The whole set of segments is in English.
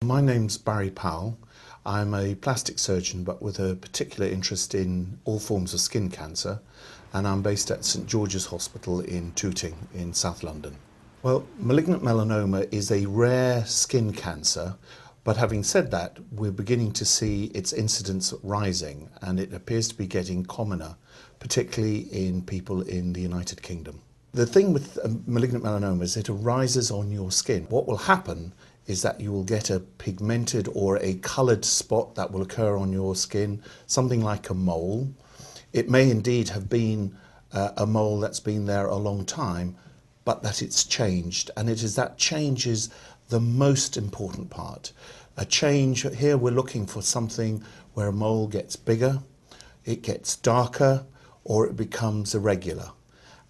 My name's Barry Powell. I'm a plastic surgeon but with a particular interest in all forms of skin cancer, and I'm based at St George's Hospital in Tooting in South London. Well, malignant melanoma is a rare skin cancer, but having said that, we're beginning to see its incidence rising, and it appears to be getting commoner, particularly in people in the United Kingdom. The thing with malignant melanoma is it arises on your skin. What will happen is that you will get a pigmented or a coloured spot that will occur on your skin, something like a mole. It may indeed have been a mole that's been there a long time, but that it's changed, and it is that change is the most important part. A change, here we're looking for something where a mole gets bigger, it gets darker, or it becomes irregular.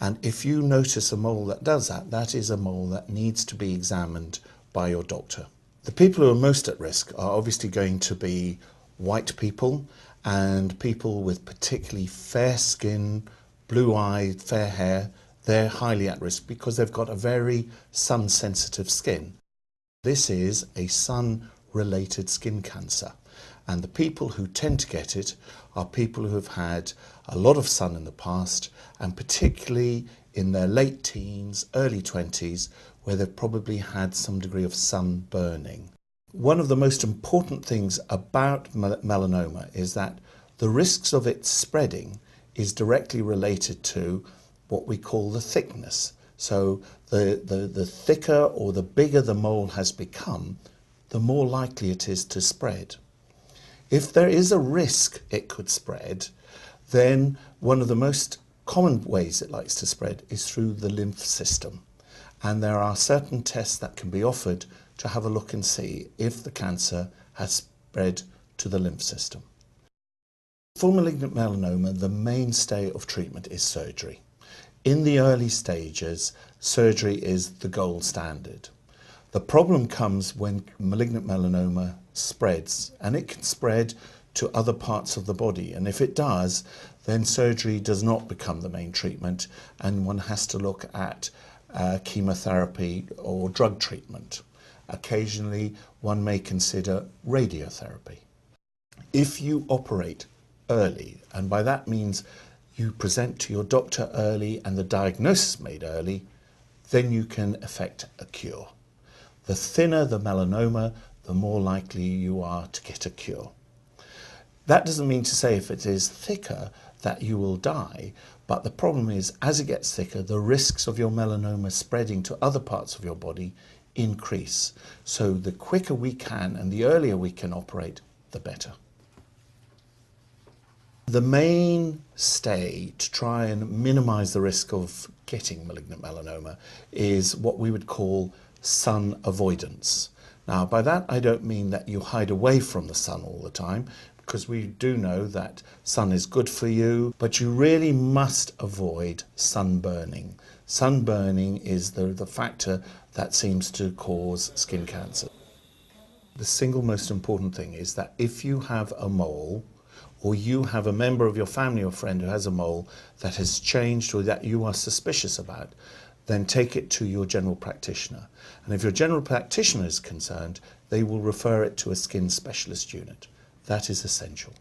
And if you notice a mole that does that, that is a mole that needs to be examined by your doctor. The people who are most at risk are obviously going to be white people and people with particularly fair skin, blue-eyed, fair hair. They're highly at risk because they've got a very sun-sensitive skin. This is a sun-related skin cancer, and the people who tend to get it are people who have had a lot of sun in the past, and particularly in their late teens, early 20s, where they've probably had some degree of sun burning. One of the most important things about melanoma is that the risks of it spreading is directly related to what we call the thickness. So the thicker or the bigger the mole has become, the more likely it is to spread. If there is a risk it could spread, then one of the most common ways it likes to spread is through the lymph system. And there are certain tests that can be offered to have a look and see if the cancer has spread to the lymph system. For malignant melanoma, the mainstay of treatment is surgery. In the early stages, surgery is the gold standard. The problem comes when malignant melanoma spreads, and it can spread to other parts of the body, and if it does, then surgery does not become the main treatment, and one has to look at chemotherapy or drug treatment. Occasionally, one may consider radiotherapy. If you operate early, and by that means you present to your doctor early and the diagnosis made early, then you can effect a cure. The thinner the melanoma, the more likely you are to get a cure. That doesn't mean to say if it is thicker that you will die, but the problem is as it gets thicker, the risks of your melanoma spreading to other parts of your body increase. So the quicker we can and the earlier we can operate, the better. The mainstay to try and minimize the risk of getting malignant melanoma is what we would call sun avoidance. Now, by that I don't mean that you hide away from the sun all the time, because we do know that sun is good for you, but you really must avoid sunburning. Sunburning is the factor that seems to cause skin cancer. The single most important thing is that if you have a mole, or you have a member of your family or friend who has a mole that has changed or that you are suspicious about, then take it to your general practitioner. And if your general practitioner is concerned, they will refer it to a skin specialist unit. That is essential.